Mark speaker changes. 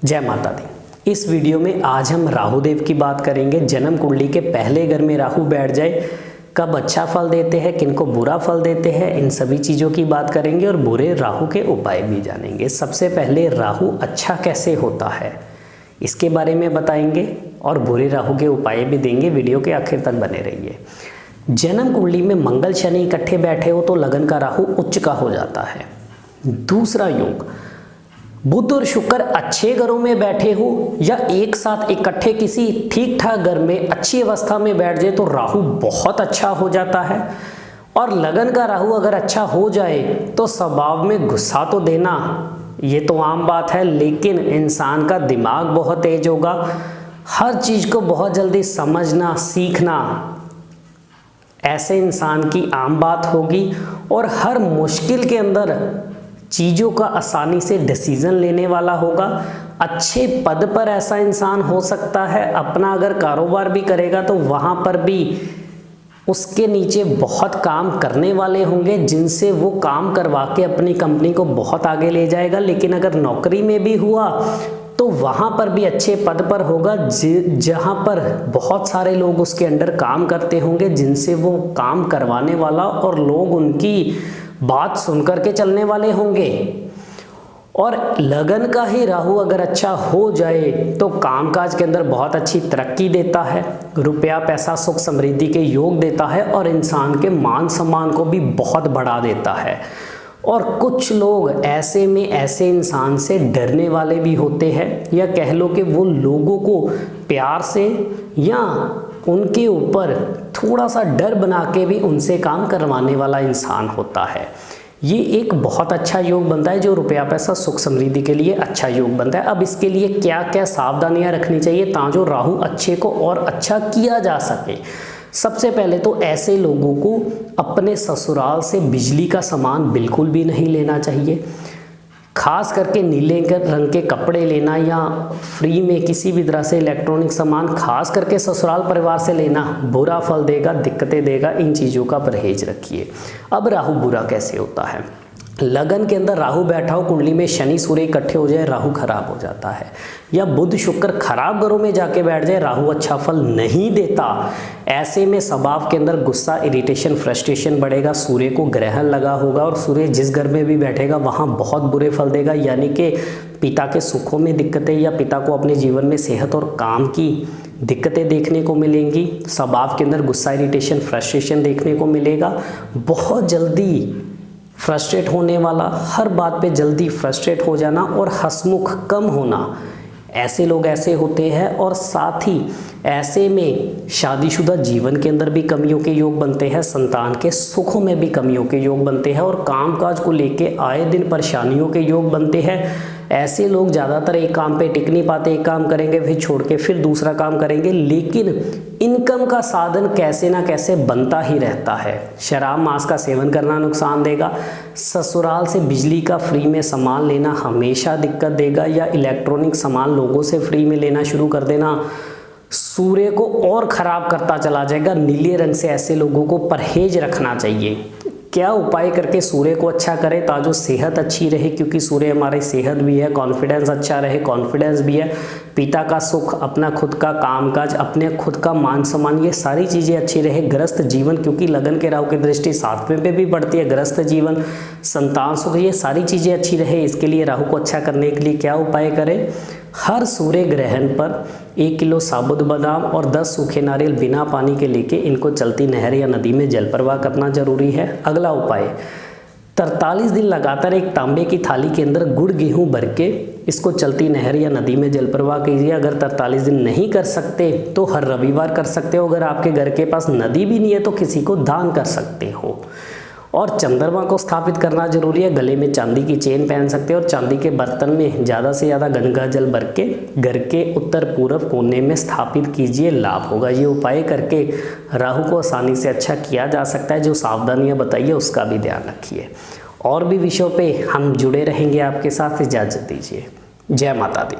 Speaker 1: जय माता दी। इस वीडियो में आज हम राहु देव की बात करेंगे। जन्म कुंडली के पहले घर में राहु बैठ जाए कब अच्छा फल देते हैं, किनको बुरा फल देते हैं, इन सभी चीज़ों की बात करेंगे और बुरे राहु के उपाय भी जानेंगे। सबसे पहले राहु अच्छा कैसे होता है इसके बारे में बताएंगे और बुरे राहु के उपाय भी देंगे। वीडियो के आखिर तक बने रहिए। जन्म कुंडली में मंगल शनि इकट्ठे बैठे हो तो लगन का राहु उच्च का हो जाता है। दूसरा योग, बुध और शुक्र अच्छे घरों में बैठे हो या एक साथ इकट्ठे किसी ठीक ठाक घर में अच्छी अवस्था में बैठ जाए तो राहु बहुत अच्छा हो जाता है। और लगन का राहु अगर अच्छा हो जाए तो स्वभाव में गुस्सा तो देना ये तो आम बात है, लेकिन इंसान का दिमाग बहुत तेज होगा। हर चीज़ को बहुत जल्दी समझना सीखना ऐसे इंसान की आम बात होगी और हर मुश्किल के अंदर चीज़ों का आसानी से डिसीजन लेने वाला होगा। अच्छे पद पर ऐसा इंसान हो सकता है। अपना अगर कारोबार भी करेगा तो वहाँ पर भी उसके नीचे बहुत काम करने वाले होंगे जिनसे वो काम करवा के अपनी कंपनी को बहुत आगे ले जाएगा। लेकिन अगर नौकरी में भी हुआ तो वहाँ पर भी अच्छे पद पर होगा जहाँ पर बहुत सारे लोग उसके अंडर काम करते होंगे जिनसे वो काम करवाने वाला और लोग उनकी बात सुनकर के चलने वाले होंगे। और लगन का ही राहु अगर अच्छा हो जाए तो कामकाज के अंदर बहुत अच्छी तरक्की देता है, रुपया पैसा सुख समृद्धि के योग देता है और इंसान के मान सम्मान को भी बहुत बढ़ा देता है। और कुछ लोग ऐसे में ऐसे इंसान से डरने वाले भी होते हैं या कह लो कि वो लोगों को प्यार से या उनके ऊपर थोड़ा सा डर बना के भी उनसे काम करवाने वाला इंसान होता है। ये एक बहुत अच्छा योग बनता है जो रुपया पैसा सुख समृद्धि के लिए अच्छा योग बनता है। अब इसके लिए क्या क्या सावधानियां रखनी चाहिए ताकि राहु अच्छे को और अच्छा किया जा सके। सबसे पहले तो ऐसे लोगों को अपने ससुराल से बिजली का सामान बिल्कुल भी नहीं लेना चाहिए। खास करके नीले रंग के कपड़े लेना या फ्री में किसी भी तरह से इलेक्ट्रॉनिक सामान खास करके ससुराल परिवार से लेना बुरा फल देगा, दिक्कतें देगा। इन चीज़ों का परहेज रखिए। अब राहु बुरा कैसे होता है। लगन के अंदर राहु बैठा हो, कुंडली में शनि सूर्य इकट्ठे हो जाए राहु खराब हो जाता है। या बुध शुक्र खराब घरों में जाके बैठ जाए राहु अच्छा फल नहीं देता। ऐसे में स्वभाव के अंदर गुस्सा इरिटेशन फ्रस्ट्रेशन बढ़ेगा। सूर्य को ग्रहण लगा होगा और सूर्य जिस घर में भी बैठेगा वहाँ बहुत बुरे फल देगा, यानी कि पिता के सुखों में दिक्कतें या पिता को अपने जीवन में सेहत और काम की दिक्कतें देखने को मिलेंगी। स्वभाव के अंदर गुस्सा इरिटेशन फ्रस्ट्रेशन देखने को मिलेगा। बहुत जल्दी फ्रस्ट्रेट होने वाला, हर बात पे जल्दी फ्रस्ट्रेट हो जाना और हंसमुख कम होना, ऐसे लोग ऐसे होते हैं। और साथ ही ऐसे में शादीशुदा जीवन के अंदर भी कमियों के योग बनते हैं, संतान के सुखों में भी कमियों के योग बनते हैं और कामकाज को लेके आए दिन परेशानियों के योग बनते हैं। ऐसे लोग ज़्यादातर एक काम पे टिक नहीं पाते, एक काम करेंगे फिर छोड़ के फिर दूसरा काम करेंगे, लेकिन इनकम का साधन कैसे ना कैसे बनता ही रहता है। शराब मांस का सेवन करना नुकसान देगा। ससुराल से बिजली का फ्री में सामान लेना हमेशा दिक्कत देगा या इलेक्ट्रॉनिक सामान लोगों से फ्री में लेना शुरू कर देना सूर्य को और ख़राब करता चला जाएगा। नीले रंग से ऐसे लोगों को परहेज रखना चाहिए। क्या उपाय करके सूर्य को अच्छा करें ताकि सेहत अच्छी रहे, क्योंकि सूर्य हमारी सेहत भी है, कॉन्फिडेंस अच्छा रहे, कॉन्फिडेंस भी है, पिता का सुख, अपना खुद का कामकाज, अपने खुद का मान सम्मान, ये सारी चीज़ें अच्छी रहे। ग्रस्त जीवन, क्योंकि लगन के राहु की दृष्टि 7वें पे भी पड़ती है, ग्रस्त जीवन, संतान सुख, ये सारी चीज़ें अच्छी रहे। इसके लिए राहु को अच्छा करने के लिए क्या उपाय करें। हर सूर्य ग्रहण पर 1 किलो साबुत बादाम और 10 सूखे नारियल बिना पानी के लेके इनको चलती नहर या नदी में जल प्रवाह करना जरूरी है। अगला उपाय, 43 दिन लगातार एक तांबे की थाली के अंदर गुड़ गेहूं भर के इसको चलती नहर या नदी में जल प्रवाह कीजिए। अगर 43 दिन नहीं कर सकते तो हर रविवार कर सकते हो। अगर आपके घर के पास नदी भी नहीं है तो किसी को दान कर सकते हो। और चंद्रमा को स्थापित करना जरूरी है। गले में चांदी की चेन पहन सकते हो और चांदी के बर्तन में ज़्यादा से ज़्यादा गंगा जल भर के घर के उत्तर पूर्व कोने में स्थापित कीजिए, लाभ होगा। ये उपाय करके राहु को आसानी से अच्छा किया जा सकता है। जो सावधानियां बताइए उसका भी ध्यान रखिए। और भी विषयों पे हम जुड़े रहेंगे आपके साथ। इजाज़त दीजिए। जय माता दी।